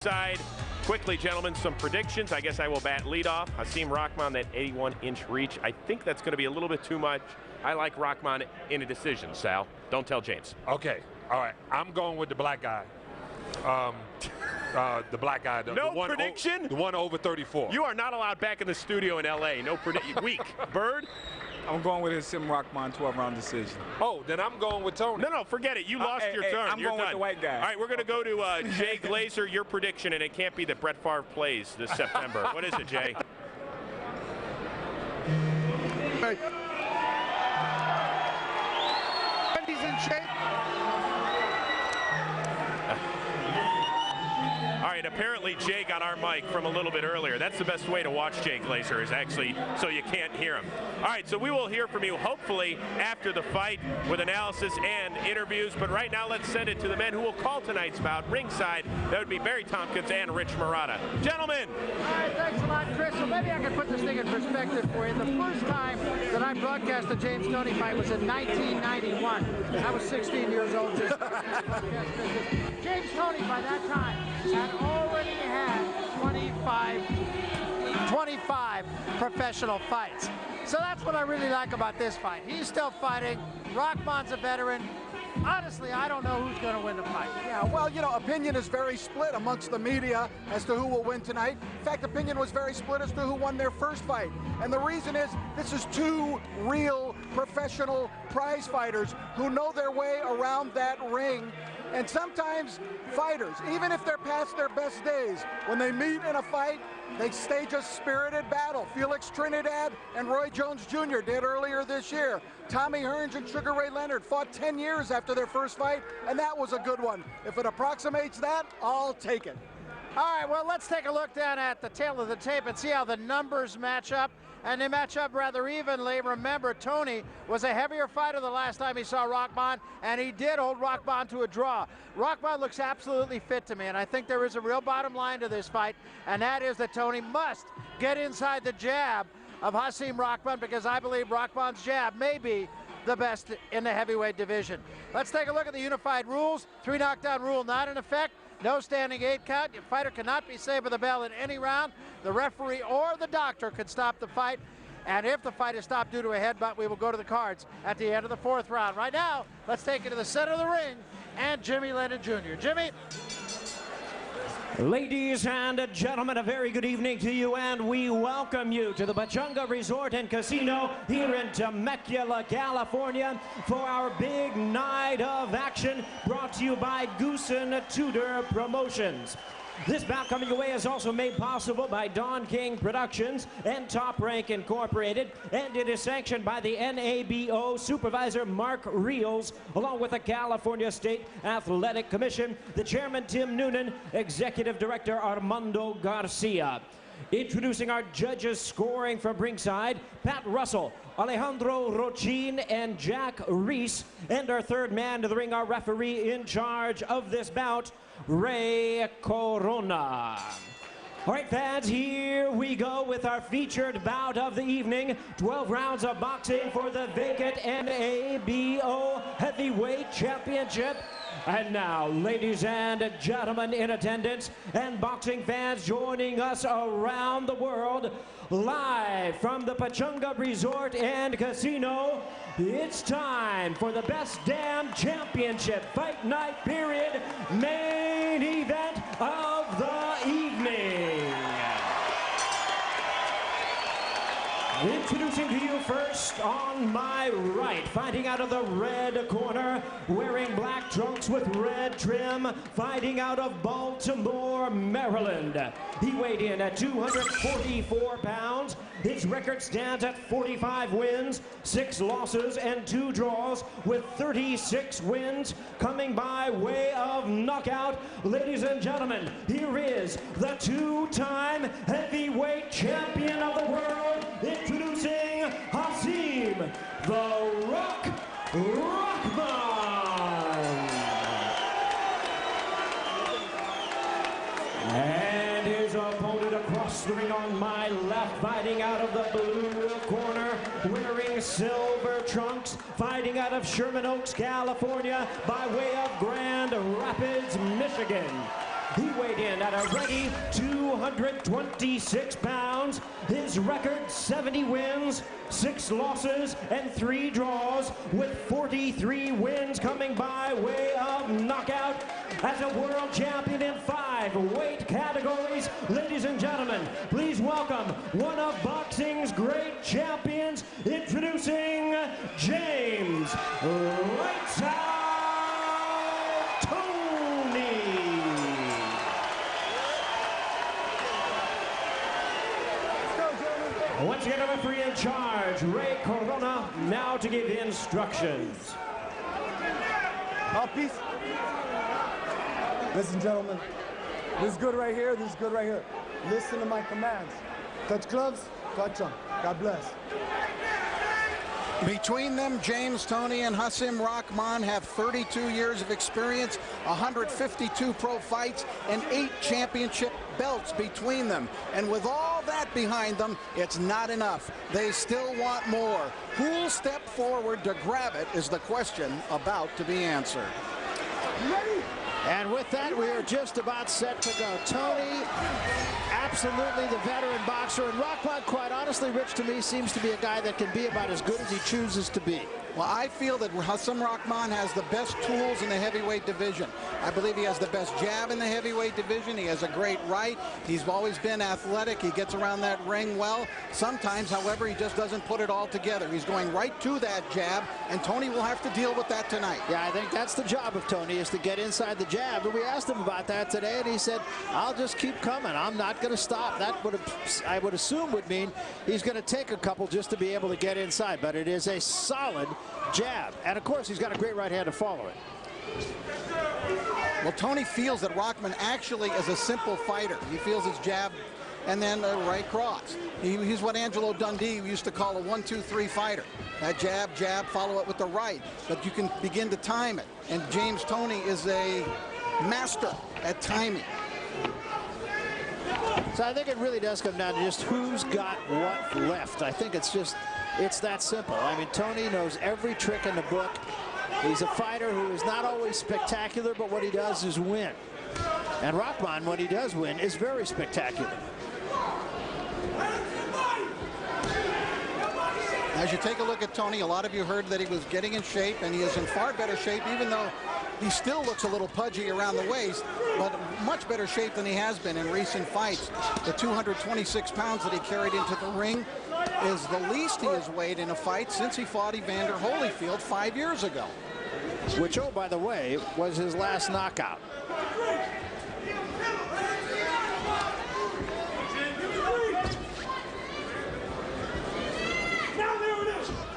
Side. Quickly, gentlemen, some predictions. I guess I will bat leadoff. Hasim Rahman, that 81-inch reach. I think that's going to be a little bit too much. I like Rahman in a decision, Sal. Don't tell James. Okay. All right. I'm going with the black guy. The black guy. No prediction? The one over 34. You are not allowed back in the studio in L.A. No prediction. Weak. Bird? I'm going with Hasim Rahman, 12-round decision. Oh, then I'm going with Toney. No, forget it. You lost your turn. I'm going with the white guy. All right, we're going to go to Jay Glazer. Your prediction, and it can't be that Brett Favre plays this September. What is it, Jay? He's in shape. All right, apparently Jay got our mic from a little bit earlier. That's the best way to watch Jay Glazer, is actually so you can't hear him. All right, so we will hear from you hopefully after the fight with analysis and interviews. But right now, let's send it to the men who will call tonight's bout ringside. That would be Barry Tompkins and Rich Murata. Gentlemen. All right, thanks a lot, Chris. So maybe I can put this thing in perspective for you. The first time that I broadcast the James Toney fight was in 1991. I was 16 years old. James Toney, by that time, had already had 25 professional fights. So that's what I really like about this fight. He's still fighting. Rahman's a veteran. Honestly, I don't know who's going to win the fight. Yeah, well, you know, opinion is very split amongst the media as to who will win tonight. In fact, opinion was very split as to who won their first fight. And the reason is this is two real professional prize fighters who know their way around that ring. And sometimes fighters, even if they're past their best days, when they meet in a fight, they stage a spirited battle. Felix Trinidad and Roy Jones Jr. did earlier this year. Tommy Hearns and Sugar Ray Leonard fought 10 years after their first fight, and that was a good one. If it approximates that, I'll take it. All right, well, let's take a look down at the tail of the tape and see how the numbers match up. And they match up rather evenly. Remember, Toney was a heavier fighter the last time he saw Rahman, and he did hold Rahman to a draw. Rahman looks absolutely fit to me, and I think there is a real bottom line to this fight, and that is that Toney must get inside the jab of Hasim Rahman, because I believe Rahman's jab may be the best in the heavyweight division. Let's take a look at the unified rules. 3 knockdown rule not in effect. No standing 8 count. Your fighter cannot be saved with a bell in any round. The referee or the doctor could stop the fight. And if the fight is stopped due to a headbutt, we will go to the cards at the end of the 4th round. Right now, let's take it to the center of the ring and Jimmy Lennon Jr. Jimmy. Ladies and gentlemen, a very good evening to you, and we welcome you to the Pachanga Resort and Casino here in Temecula, California, for our big night of action, brought to you by Goose and Tudor Promotions. This bout coming your way is also made possible by Don King Productions and Top Rank Incorporated, and it is sanctioned by the NABO Supervisor Mark Reels, along with the California State Athletic Commission, the Chairman Tim Noonan, Executive Director Armando Garcia. Introducing our judges scoring from ringside, Pat Russell, Alejandro Rochin, and Jack Reese. And our third man to the ring, our referee in charge of this bout, Ray Corona. All right, fans, here we go with our featured bout of the evening. 12 rounds of boxing for the vacant NABO Heavyweight Championship. And now, ladies and gentlemen in attendance and boxing fans joining us around the world, live from the Pachanga Resort and Casino, it's time for the Best Damn Championship Fight Night Period main event of the evening. Introducing to you first on my right, fighting out of the red corner, wearing black trunks with red trim, fighting out of Baltimore, Maryland. He weighed in at 244 pounds. His record stands at 45 wins, 6 losses, and 2 draws, with 36 wins coming by way of knockout. Ladies and gentlemen, here is the 2-time heavyweight champion of the world, introducing Hasim "The Rock" Rahman. And his opponent across the ring on my left, fighting out of the blue corner, wearing silver trunks, fighting out of Sherman Oaks, California, by way of Grand Rapids, Michigan. He weighed in at a ready 226 pounds. His record, 70 wins, 6 losses, and 3 draws, with 43 wins coming by way of knockout. As a world champion in 5 weight categories, ladies and gentlemen, please welcome one of boxing's great champions, introducing James Lights Out Toney. Once again, the referee in charge, Ray Corona, now to give instructions. Mouthpiece. Listen, gentlemen, this is good right here, this is good right here. Listen to my commands. Touch gloves, touch them. God bless. Between them, James Toney and Hasim Rahman have 32 years of experience, 152 pro fights, and 8 championship belts between them. And with all that behind them, it's not enough. They still want more. Who'll step forward to grab it is the question about to be answered. Ready? And with that, we are just about set to go. Toney, absolutely the veteran boxer, and Rahman, quite honestly, Rich, to me, seems to be a guy that can be about as good as he chooses to be. Well, I feel that Hasim Rahman has the best tools in the heavyweight division. I believe he has the best jab in the heavyweight division. He has a great right. He's always been athletic. He gets around that ring well. Sometimes, however, he just doesn't put it all together. He's going right to that jab, and Toney will have to deal with that tonight. Yeah, I think that's the job of Toney, is to get inside the jab. And we asked him about that today, and he said, I'll just keep coming. I'm not going to stop. That would, I would assume, would mean he's going to take a couple just to be able to get inside. But it is a solid jab. And, of course, he's got a great right hand to follow it. Well, Toney feels that Rahman actually is a simple fighter. He feels his jab and then a right cross. He's what Angelo Dundee used to call a 1-2-3 fighter. That jab, jab, follow it with the right. But you can begin to time it. And James Toney is a master at timing. So I think it really does come down to just who's got what left. I think it's that simple. I mean, Toney knows every trick in the book. He's a fighter who is not always spectacular, but what he does is win. And Rahman, when he does win, is very spectacular. As you take a look at Toney, a lot of you heard that he was getting in shape, and he is in far better shape, even though he still looks a little pudgy around the waist, but much better shape than he has been in recent fights. The 226 pounds that he carried into the ring is the least he has weighed in a fight since he fought Evander Holyfield 5 years ago. Which, oh, by the way, was his last knockout.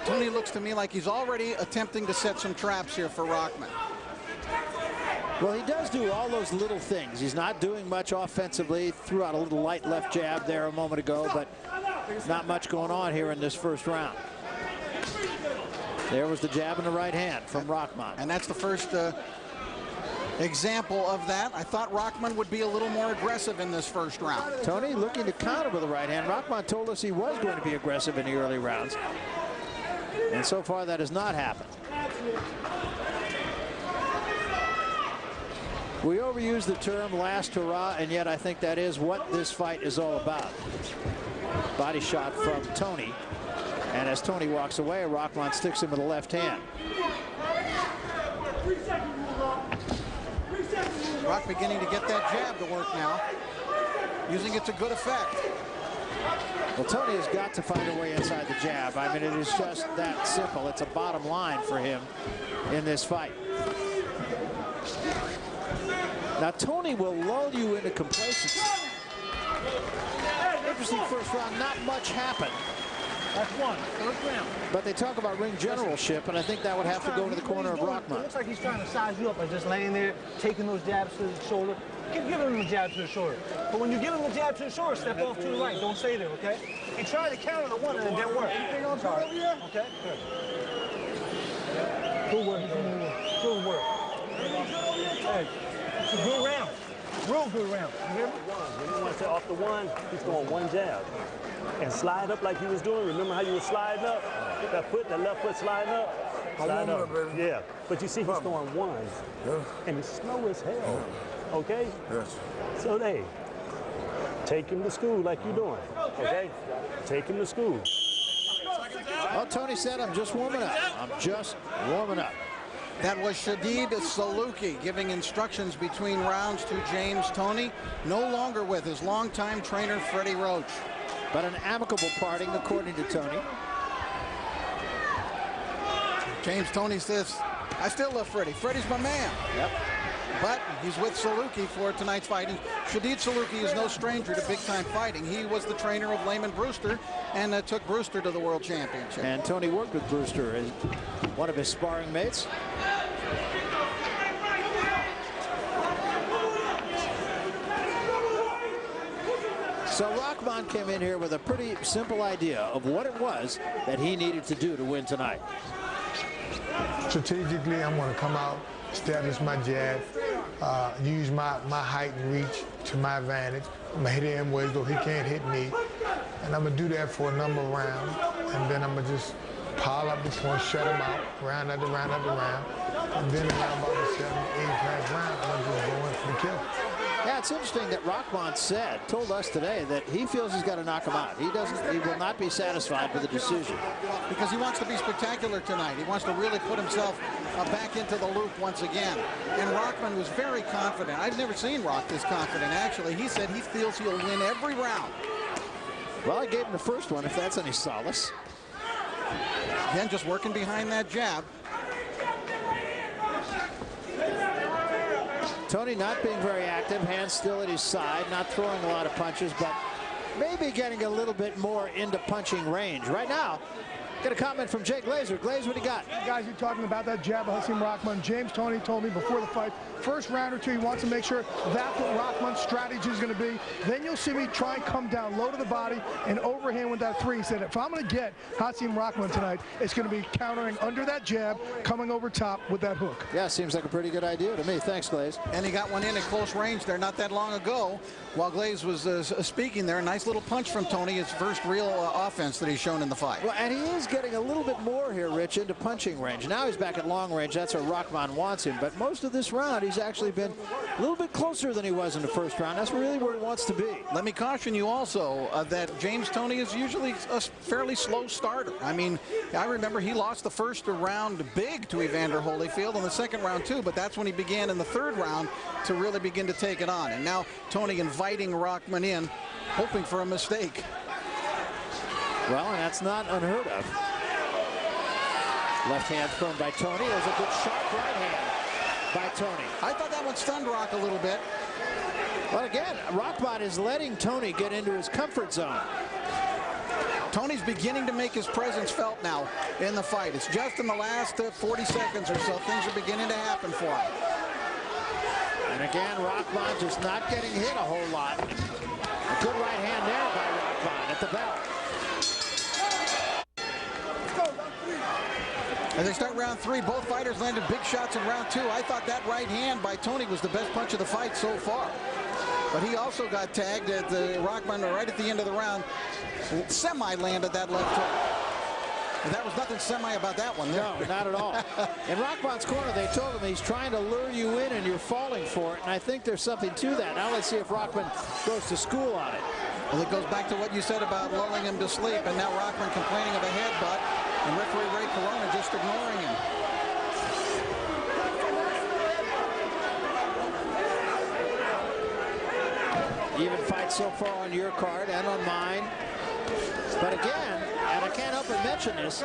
Toney looks to me like he's already attempting to set some traps here for Rahman. Well, he does do all those little things. He's not doing much offensively. Threw out a little light left jab there a moment ago, but not much going on here in this first round. There was the jab in the right hand from Rahman. And that's the first example of that. I thought Rahman would be a little more aggressive in this first round. Toney looking to counter with the right hand. Rahman told us he was going to be aggressive in the early rounds. And so far that has not happened. We overuse the term last hurrah, and yet I think that is what this fight is all about. Body shot from Toney. And as Toney walks away, Rahman sticks him with the left hand. Rock beginning to get that jab to work now, using it to good effect. Well, Toney has got to find a way inside the jab. I mean, it is just that simple. It's a bottom line for him in this fight. Now, Toney will lull you into complacency. Interesting first round. Not much happened. That's one. First round. But they talk about ring generalship, and I think that would have to go to the corner of Rahman. It looks like he's trying to size you up by just laying there, taking those jabs to the shoulder. Keep giving him the jab to the shoulder. But when you give him the jab to the shoulder, step off to the right. Don't stay there, okay? He tried to counter the one and it didn't work. Anything else over here? Okay, good. Good work. Good work. Hey, it's a good round. Real good round. You hear me? When you want to off the one, he's going one jab. And slide up like he was doing. Remember how you were sliding up? That foot, that left foot sliding up? Slide up. Yeah. But you see he's throwing ones. And it's slow as hell. okay? Yes. So, hey, take him to school like you're doing, okay? Take him to school. Well, Toney said, I'm just warming up. I'm just warming up. That was Shadid Saluki giving instructions between rounds to James Toney, no longer with his longtime trainer, Freddie Roach. But an amicable parting, according to Toney. James Toney says, I still love Freddie. Freddie's my man. Yep. But he's with Saluki for tonight's fight. And Shadid Saluki is no stranger to big-time fighting. He was the trainer of Layman Brewster and took Brewster to the World Championship. And Toney worked with Brewster as one of his sparring mates. So Rahman came in here with a pretty simple idea of what it was that he needed to do to win tonight. Strategically, I'm going to come out, establish my jab, use my height and reach to my advantage. I'm going to hit him ways though he can't hit me. And I'm going to do that for a number of rounds. And then I'm going to just pile up the points, shut him out, round after round after round. And then around about the 7th, 8th, 9th round, I'm just going for the kill. Yeah, it's interesting that Rahman told us today that he feels he's got to knock him out. He will not be satisfied with the decision. Because he wants to be spectacular tonight. He wants to really put himself back into the loop once again. And Rahman was very confident. I've never seen Rock this confident, actually. He said he feels he'll win every round. Well, I gave him the first one, if that's any solace. Again, just working behind that jab. Toney not being very active, hands still at his side, not throwing a lot of punches, but maybe getting a little bit more into punching range. Right now, get a comment from Jay Glazer. Glazer, what do you got? Guys, you're talking about that jab of Hasim Rahman. James Toney told me before the fight, first round or two, he wants to make sure that's what Rahman's strategy is going to be. Then you'll see me try and come down low to the body and overhand with that three. He said, if I'm going to get Hasim Rahman tonight, it's going to be countering under that jab, coming over top with that hook. Yeah, seems like a pretty good idea to me. Thanks, Glaze. And he got one in at close range there not that long ago. While Glaze was speaking there, a nice little punch from Toney, his first real offense that he's shown in the fight. Well, and he is getting a little bit more here, Rich, into punching range. Now he's back at long range. That's where Rahman wants him. But most of this round, he's actually been a little bit closer than he was in the first round. That's really where he wants to be. Let me caution you also that James Toney is usually a fairly slow starter. I mean, I remember he lost the first round big to Evander Holyfield, and the second round too, but that's when he began in the third round to really begin to take it on. And now Toney inviting Rahman in, hoping for a mistake. Well, and that's not unheard of. Left hand thrown by Toney. There's a good sharp right hand by Toney. I thought that one stunned Rock a little bit. Well, again, Rahman is letting Toney get into his comfort zone. Toney's beginning to make his presence felt now in the fight. It's just in the last 40 seconds or so things are beginning to happen for him. And again, Rahman just not getting hit a whole lot. A good right hand there by Rahman at the belt. As they start round three, both fighters landed big shots in round two. I thought that right hand by Toney was the best punch of the fight so far. But he also got tagged at Rahman right at the end of the round. Semi-landed that left hook. And that was nothing semi about that one. No, not at all. In Rahman's corner, they told him he's trying to lure you in and you're falling for it. And I think there's something to that. Now let's see if Rahman goes to school on it. Well, it goes back to what you said about lulling him to sleep. And now Rahman complaining of a headbutt. And referee Ray Corona just ignoring him. Even fight so far on your card and on mine. But again, and I can't help but mention this,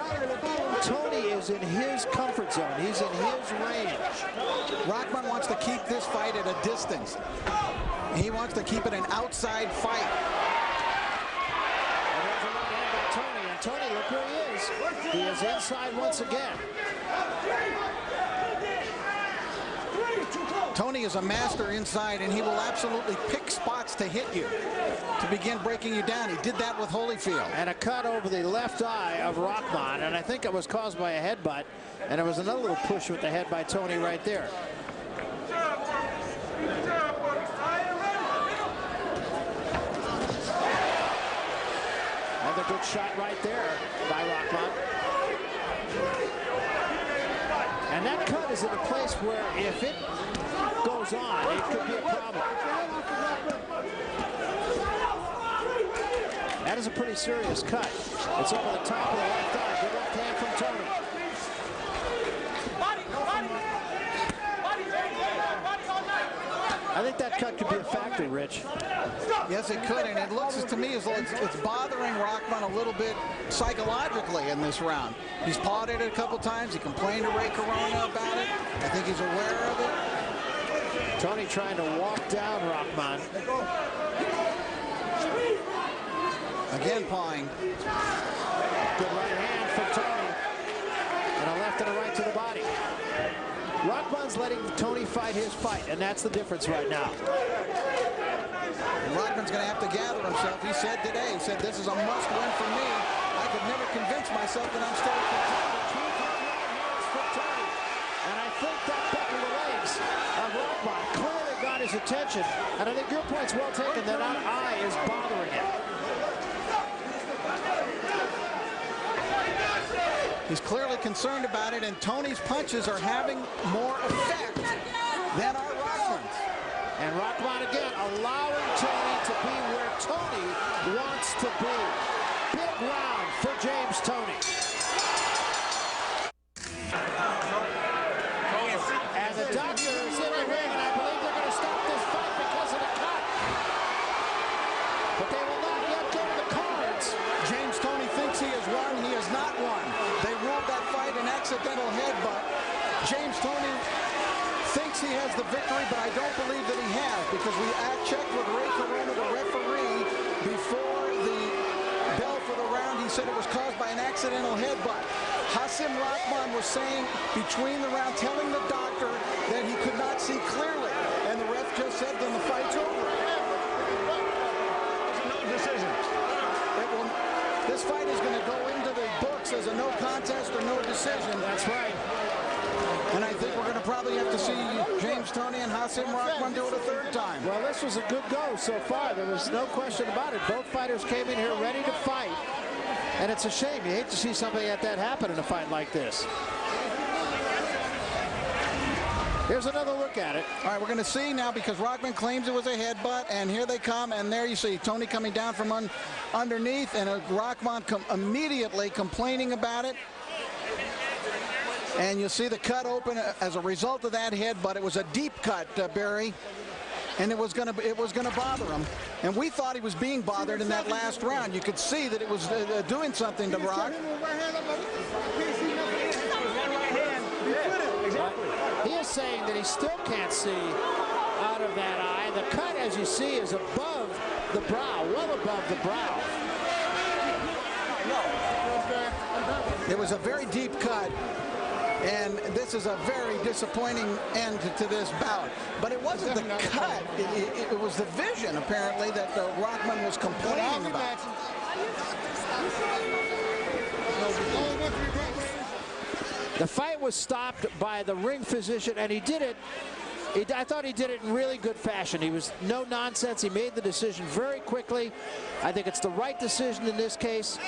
Toney is in his comfort zone. He's in his range. Rahman wants to keep this fight at a distance. He wants to keep it an outside fight. And there's a right hand by Toney. And Toney, look where he is. He is inside once again. Toney is a master inside, and he will absolutely pick spots to hit you, to begin breaking you down. He did that with Holyfield. And a cut over the left eye of Rahman, and I think it was caused by a headbutt. And it was another little push with the head by Toney right there. Another good shot right there by Rahman. And that cut is in a place where if it goes on, it could be a problem. That is a pretty serious cut. It's over the top of the left eye. Good left hand from Toney. I think that cut could be a factor, Rich. Yes, it could, and it looks to me as though it's bothering Rahman a little bit psychologically in this round. He's pawed it a couple times. He complained to Ray Corona about it. I think he's aware of it. Toney trying to walk down Rahman. Again pawing. Good right hand from Toney. And a left and a right to the body. Rahman's letting Toney fight his fight, and that's the difference right now. And Rahman's going to have to gather himself. He said today, he said, this is a must-win for me. I could never convince myself that I'm still a contender. For Toney. And I think that between the legs of Rahman clearly got his attention. And I think your point's well taken that that eye is bothering him. He's clearly concerned about it, and Toney's punches are having more effect than our Rahman's. And Rahman again allowing Toney to be where Toney wants to be. Big round for James Toney. And the doctor is in the ring, and I believe they're going to stop this fight because of the cut. But they will not yet go to the cards. James Toney thinks he has won. He has not won. They ruled that fight an accidental headbutt. James Toney thinks he has the victory, but I don't believe that he has, because we checked with Ray Corona, the referee, before the bell for the round. He said it was caused by an accidental headbutt. Hasim Rahman was saying between the round, telling the doctor that he could not see clearly, and the ref just said, then the fight's over. No decision. This fight is going to go into the books as a no contest or no decision. That's right. And I think we're going to probably have to see James Toney and Hasim Rahman do it a third time. Well, this was a good go so far. There was no question about it. Both fighters came in here ready to fight. And it's a shame. You hate to see something like that happen in a fight like this. Here's another look at it. All right, we're going to see now, because Rahman claims it was a headbutt, and here they come, and there you see Toney coming down from underneath, and Rahman immediately complaining about it. And you'll see the cut open as a result of that headbutt. It was a deep cut, Barry, and it was going to bother him. And we thought he was being bothered in that last round. You could see that it was doing something to Rock. He is saying that he still can't see out of that eye. The cut, as you see, is above the brow, well above the brow. It was a very deep cut, and this is a very disappointing end to this bout. But it wasn't the cut, it was the vision, apparently, that Rahman was complaining about. The fight was stopped by the ring physician, and he did it. I thought he did it in really good fashion. He was no nonsense. He made the decision very quickly. I think it's the right decision in this case.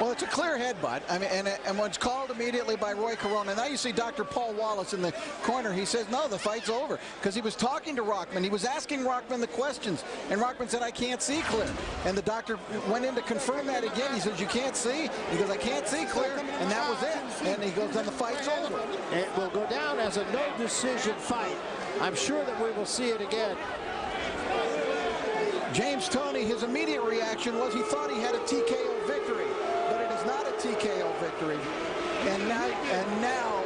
Well, it's a clear headbutt. I mean, and was called immediately by Roy Corona. Now you see Dr. Paul Wallace in the corner. He says, no, the fight's over, because he was talking to Rahman. He was asking Rahman the questions, and Rahman said, I can't see clear. And the doctor went in to confirm that again. He says, you can't see? He goes, I can't see clear, and that was it. And he goes, then the fight's over. It will go down as a no-decision fight. I'm sure that we will see it again. James Toney, his immediate reaction was he thought he had a TKO victory. Not a TKO victory, and now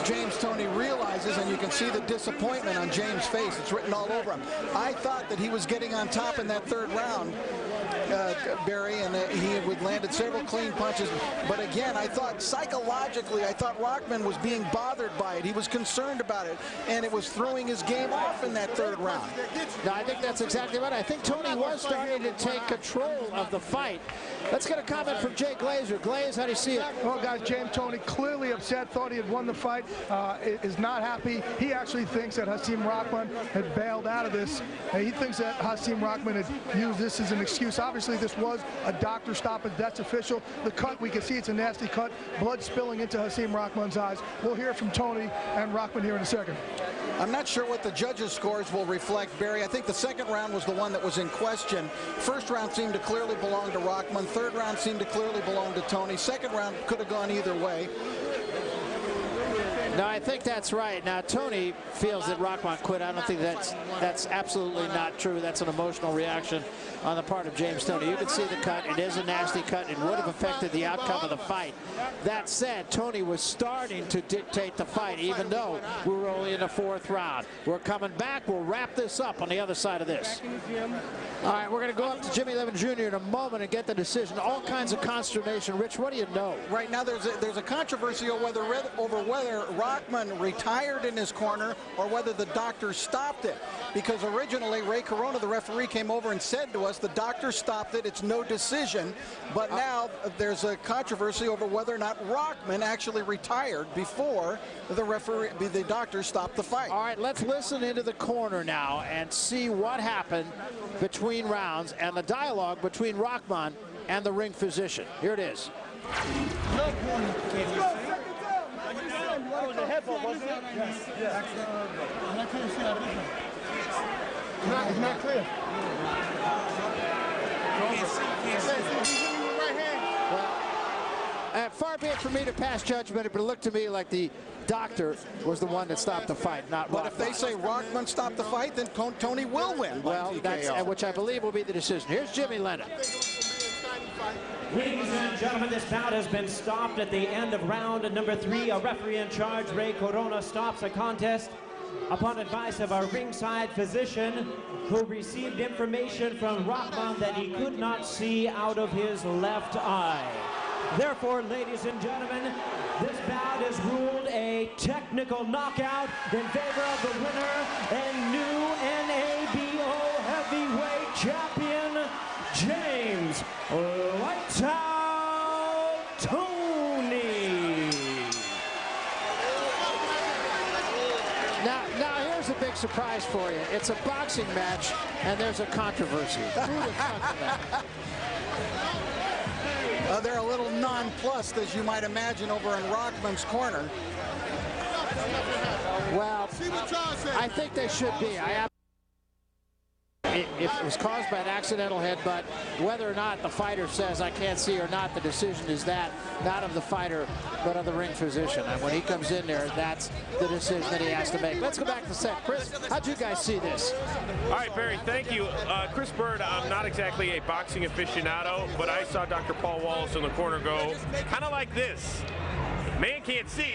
James Toney realizes, and you can see the disappointment on James' face. It's written all over him. I thought that he was getting on top in that third round, Barry, and he had landed several clean punches. But again, I thought psychologically, I thought Rahman was being bothered by it. He was concerned about it, and it was throwing his game off in that third round. No, I think that's exactly right. I think Toney was starting to take control of the fight. Let's get a comment from Jay Glazer. Glaze, how do you see it? Well, guys, James Toney clearly upset, thought he had won the fight, is not happy. He actually thinks that Hasim Rahman had bailed out of this. He thinks that Hasim Rahman had used this as an excuse. Obviously, this was a doctor stoppage. That's official. The cut, we can see it's a nasty cut. Blood spilling into Hasim Rahman's eyes. We'll hear from Toney and Rahman here in a second. I'm not sure what the judges' scores will reflect, Barry. I think the second round was the one that was in question. First round seemed to clearly belong to Rahman. Third round seemed to clearly belong to Toney. Second round could have gone either way. No, I think that's right. Now, Toney feels that Rahman quit. I don't think that's absolutely not true. That's an emotional reaction on the part of James Toney. You can see the cut. It is a nasty cut. It would have affected the outcome of the fight. That said, Toney was starting to dictate the fight, even though we were only in the fourth round. We're coming back. We'll wrap this up on the other side of this. All right, we're going to go up to Jimmy Levin Jr. in a moment and get the decision. All kinds of consternation. Rich, what do you know? Right now, there's a controversy over whether Rahman retired in his corner or whether the doctor stopped it. Because originally, Ray Corona, the referee, came over and said to us, the doctor stopped it. It's no decision. But now there's a controversy over whether or not Rahman actually retired before the doctor stopped the fight. All right, let's listen into the corner now and see what happened between rounds and the dialogue between Rahman and the ring physician. Here it is. That was a headbutt, wasn't it? Yes. Yes. And I couldn't see that either. It's not clear. Well, far be it for me to pass judgment, but it looked to me like the doctor was the one that stopped the fight, not Rahman. But if they say Rahman stopped the fight, then Toney will win. Well, that's which I believe will be the decision. Here's Jimmy Lennon. Ladies and gentlemen, this bout has been stopped at the end of round number 3. A referee in charge, Ray Corona, stops a contest upon advice of our ringside physician, who received information from Rahman that he could not see out of his left eye. Therefore, ladies and gentlemen, this bout is ruled a technical knockout in favor of the winner and new NABO heavyweight champion, James Lights Out Toney. Now here's a big surprise for you. It's a boxing match, and there's a controversy. Who would have thought that? They're a little nonplussed, as you might imagine, over in Rahman's corner. Well, I think they should be. If it was caused by an accidental headbutt, whether or not the fighter says I can't see or not, the decision is that, not of the fighter, but of the ring physician. And when he comes in there, that's the decision that he has to make. Let's go back to the set. Chris, how'd you guys see this? All right, Barry, thank you. Chris Bird, I'm not exactly a boxing aficionado, but I saw Dr. Paul Wallace in the corner go kind of like this. Man can't see.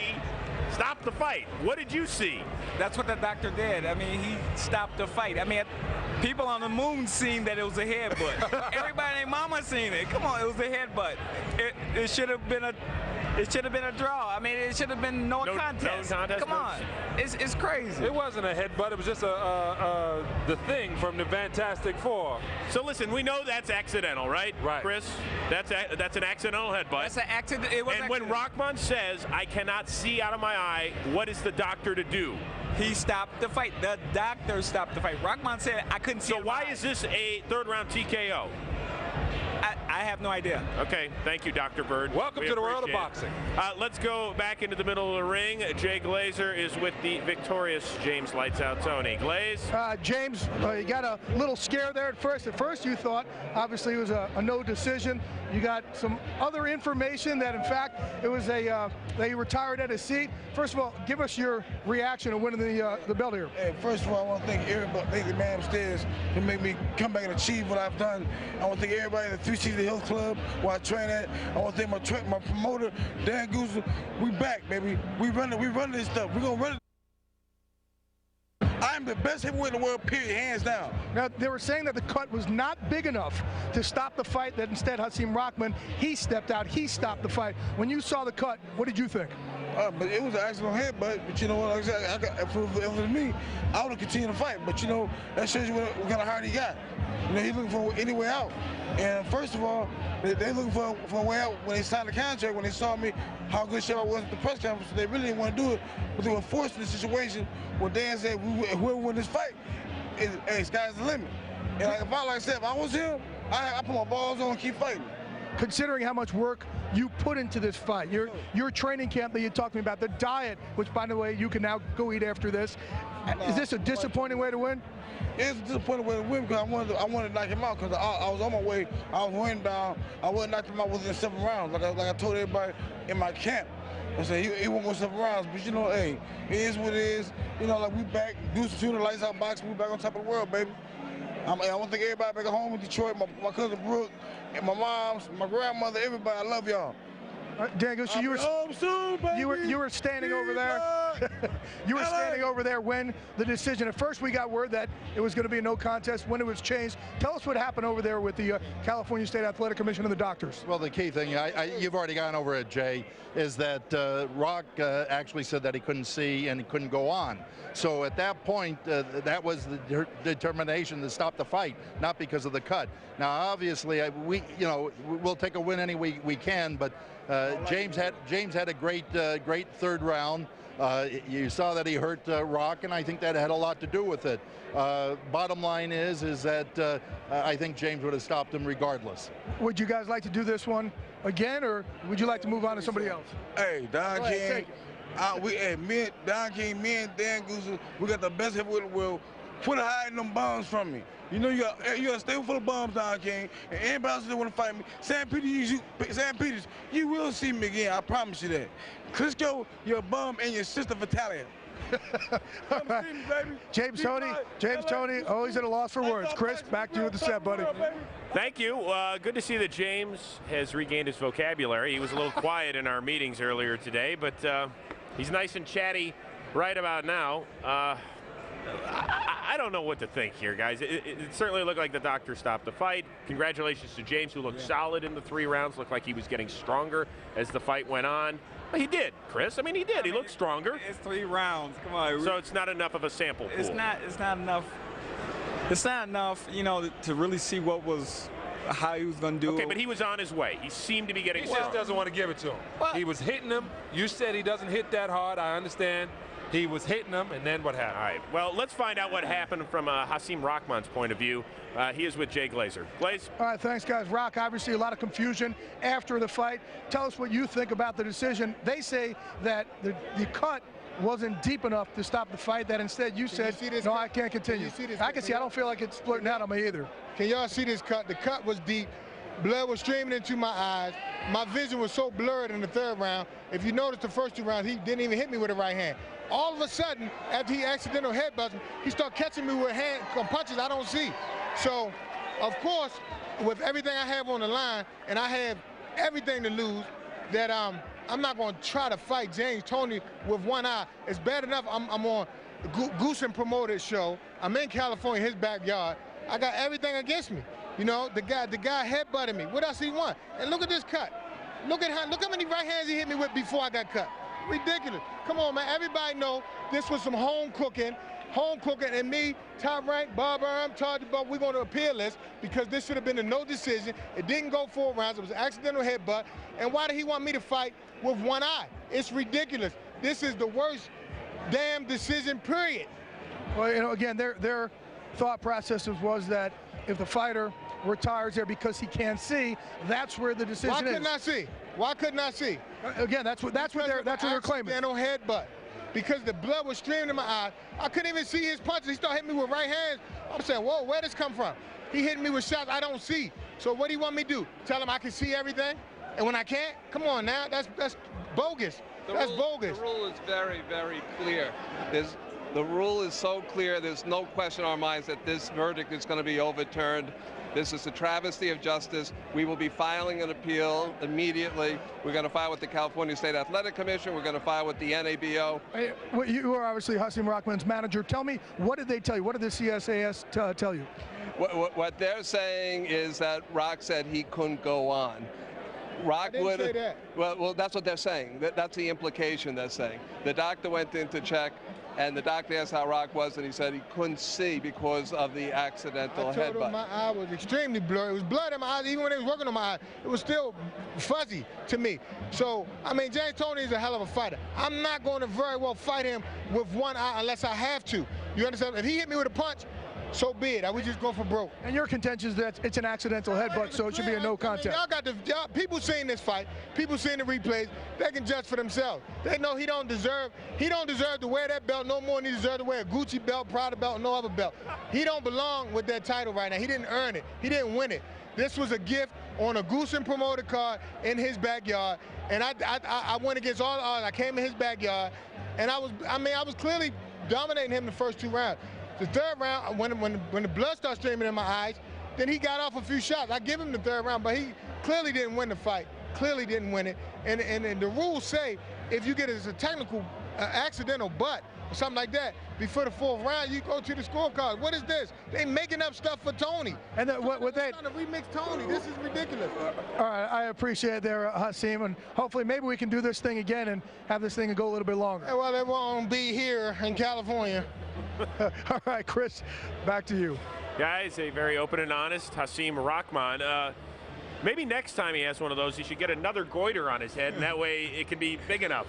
Stop the fight. What did you see? That's what the doctor did. I mean, he stopped the fight. I mean, people on the moon seen that it was a headbutt. Everybody and mama seen it. Come on, it was a headbutt. It should have been a draw. I mean, it should have been no contest. No contest. Come on, it's crazy. It wasn't a headbutt. It was just the thing from the Fantastic Four. So listen, we know that's accidental, right? Right. Chris, that's an accidental headbutt. That's an accident. It was. And when Rahman says, "I cannot see out of my eye," what is the doctor to do? He stopped the fight. The doctor stopped the fight. Rahman said, "I couldn't see." So why is this a third-round TKO? I have no idea. Okay, thank you, Dr. Bird. Welcome to the world of boxing. Let's go back into the middle of the ring. Jay Glazer is with the victorious James Lights Out Toney. Glaze? James, you got a little scare there at first. At first you thought, obviously, it was a no decision. You got some other information that, in fact, it was that he retired at his seat. First of all, give us your reaction to winning the belt here. Hey, first of all, I want to thank everybody, thank the man upstairs to make me come back and achieve what I've done. I want to thank everybody in the 360 Health Club where I train at. I want to thank my promoter, Dan Gooser. We back, baby. We run this stuff. We're going to run it. I'm the best heavyweight in the world, period, hands down. Now, they were saying that the cut was not big enough to stop the fight, that instead Hasim Rahman, he stepped out, he stopped the fight. When you saw the cut, what did you think? But it was an accidental headbutt, but you know what, like I said, if it was me, I would have continued to fight. But you know, that shows you what kind of heart he got. You know, he's looking for any way out. And first of all, they're looking for a way out when they signed the contract, when they saw me, how good shape I was at the press conference. They really didn't want to do it, but they were forced in the situation where Dan said, whoever win this fight, hey, sky's the limit. And like I said, if I was him, I put my balls on and keep fighting. Considering how much work you put into this fight, your training camp that you talked to me about, the diet, which, by the way, you can now go eat after this, Is this a disappointing way to win? It's a disappointing way to win because I wanted to knock him out because I was on my way. I was winning down. I wouldn't knock him out within 7 rounds. Like I told everybody in my camp. I said he won't go 7 rounds, but you know, hey, it is what it is. You know, like we back, Deuce to the lights out boxing, we back on top of the world, baby. I want to thank everybody back at home in Detroit, my cousin Brooke, and my moms, my grandmother, everybody. I love y'all. Daniel, so you were standing over there. You were standing over there when the decision. At first, we got word that it was going to be a no contest. When it was changed, tell us what happened over there with the California State Athletic Commission and the doctors. Well, the key thing, you've already gone over it, Jay, is that Rock actually said that he couldn't see and he couldn't go on. So at that point, that was the determination to stop the fight, not because of the cut. Now, obviously, we'll take a win any way we can, but James had a great 3rd round. You saw that he hurt Rock, and I think that had a lot to do with it. Bottom line is that I think James would have stopped him regardless. Would you guys like to do this one again, or would you like to move on to somebody else? Hey, Don King, Don King, me and Dan Goose, we got the best heavyweight in the world. Quit hiding them bombs from me. You know you got a stable full of bombs, Don King, and anybody else that want to fight me, Sam Peters, you will see me again. I promise you that. Klitschko, you're a bum, and your sister Vitalia. Come see me, baby. James Toney, always at a loss for words. Chris, back to you with the set, buddy. Thank you. Good to see that James has regained his vocabulary. He was a little quiet in our meetings earlier today, but he's nice and chatty right about now. I don't know what to think here, guys. It certainly looked like the doctor stopped the fight. Congratulations to James, who looked solid in the 3 rounds. Looked like he was getting stronger as the fight went on. But he did, Chris. I mean, he did. He looked stronger. It's 3 rounds. Come on. So it's not enough of a sample pool. It's not enough. It's not enough, you know, to really see how he was going to do. Okay, but he was on his way. He seemed to be getting stronger. He just doesn't want to give it to him. What? He was hitting him. You said he doesn't hit that hard. I understand. He was hitting them, and then what happened? All right. Well, let's find out what happened from Hasim Rahman's point of view. He is with Jay Glazer. Glaze? All right, thanks, guys. Rock, obviously a lot of confusion after the fight. Tell us what you think about the decision. They say that the cut wasn't deep enough to stop the fight, that instead you said, no, I can't continue. I can see. I don't feel like it's splitting out on me either. Can y'all see this cut? The cut was deep. Blood was streaming into my eyes. My vision was so blurred in the 3rd round. If you notice the first 2 rounds, he didn't even hit me with the right hand. All of a sudden, after he accidental headbutts me, he started catching me with punches I don't see. So, of course, with everything I have on the line, and I have everything to lose, that I'm not going to try to fight James Toney with one eye. It's bad enough I'm on Goose and Promoted show. I'm in California, his backyard. I got everything against me. You know, the guy headbutted me. What else he want? And look at this cut. Look how many right hands he hit me with before I got cut. Ridiculous. Come on, man. Everybody know this was some home cooking, and me, Top Rank, Bob Arm, Todd, we're going to appeal this because this should have been a no decision. It didn't go 4 rounds. It was an accidental headbutt. And why did he want me to fight with one eye? It's ridiculous. This is the worst damn decision, period. Well, you know, again, their thought process was that if the fighter retires there because he can't see, that's where the decision is. Why couldn't I see? Why couldn't I see? Again, that's what they're claiming. No headbutt. Because the blood was streaming in my eyes. I couldn't even see his punches. He started hitting me with right hands. I'm saying, whoa, where this come from? He hitting me with shots I don't see. So what do you want me to do? Tell him I can see everything? And when I can't? Come on now, that's bogus. That's bogus. The rule is very, very clear. The rule is so clear, there's no question in our minds that this verdict is going to be overturned. This is a travesty of justice. We will be filing an appeal immediately. We're going to file with the California State Athletic Commission. We're going to file with the NABO. Hey, well, you are obviously Hasim Rahman's manager. Tell me, what did they tell you? What did the CSAC tell you? What they're saying is that Rock said he couldn't go on. Rock would say that. Well, that's what they're saying. That's the implication they're saying. The doctor went in to check, and the doctor asked how Rock was, and he said he couldn't see because of the accidental I told headbutt. him my eye was extremely blurry. It was blood in my eyes. Even when they was working on my eye, it was still fuzzy to me. So, I mean, James Toney is a hell of a fighter. I'm not going to very well fight him with one eye unless I have to. You understand? If he hit me with a punch, so be it. I would just go for broke. And your contention is that it's an accidental headbutt, so it should be a no contest. Y'all got people seeing this fight, people seeing the replays, they can judge for themselves. They know he don't deserve to wear that belt no more than he deserves to wear a Gucci belt, Prada belt, no other belt. He don't belong with that title right now. He didn't earn it. He didn't win it. This was a gift on a Goosen promoter card in his backyard, and I went against all the odds. I came in his backyard, and I was clearly dominating him the first 2 rounds. The 3rd round, when the blood started streaming in my eyes, then he got off a few shots. I give him the 3rd round, but he clearly didn't win the fight. Clearly didn't win it. And the rules say if you get it as a technical accidental butt or something like that, before the 4th round, you go to the scorecard. What is this? They making up stuff for Toney. And what they trying to remix Toney. This is ridiculous. All right, I appreciate it there, Hasim, and hopefully maybe we can do this thing again and have this thing go a little bit longer. Yeah, well, they won't be here in California. All right, Chris, back to you. Guys, a very open and honest Hasim Rahman. Maybe next time he has one of those, he should get another goiter on his head, and that way it can be big enough.